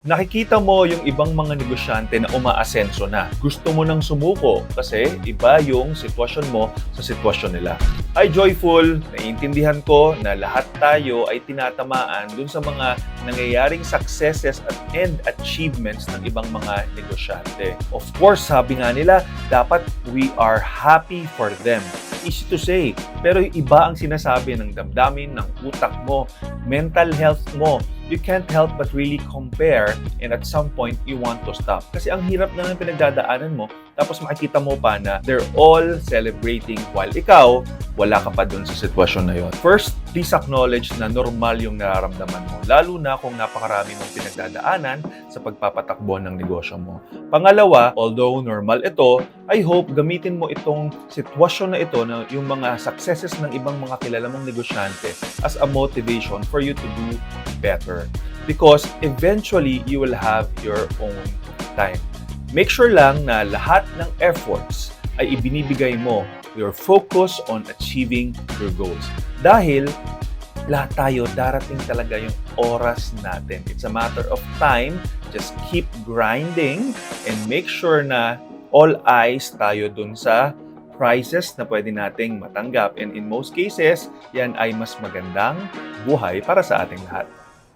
Nakikita mo yung ibang mga negosyante na umaasenso na. Gusto mo nang sumuko kasi iba yung sitwasyon mo sa sitwasyon nila. Ay joyful, naiintindihan ko na lahat tayo ay tinatamaan dun sa mga nangyayaring successes and achievements ng ibang mga negosyante. Of course, sabi nga nila, dapat we are happy for them. Easy to say, pero iba ang sinasabi ng damdamin, ng utak mo, mental health mo. You can't help but really compare, and at some point, you want to stop. Kasi ang hirap na ng pinagdadaanan mo, tapos makikita mo pa na they're all celebrating while ikaw, wala ka pa dun sa sitwasyon na yon. First, please acknowledge na normal yung nararamdaman mo, lalo na kung napakarami mong pinagdadaanan sa pagpapatakbo ng negosyo mo. Pangalawa, although normal ito, I hope gamitin mo itong sitwasyon na ito, na yung mga successes ng ibang mga kilala mong negosyante as a motivation for you to do better. Because eventually, you will have your own time. Make sure lang na lahat ng efforts ay ibinibigay mo, your focus on achieving your goals. Dahil lahat tayo, darating talaga yung oras natin. It's a matter of time. Just keep grinding and make sure na all eyes tayo dun sa prizes na pwede nating matanggap. And in most cases, yan ay mas magandang buhay para sa ating lahat.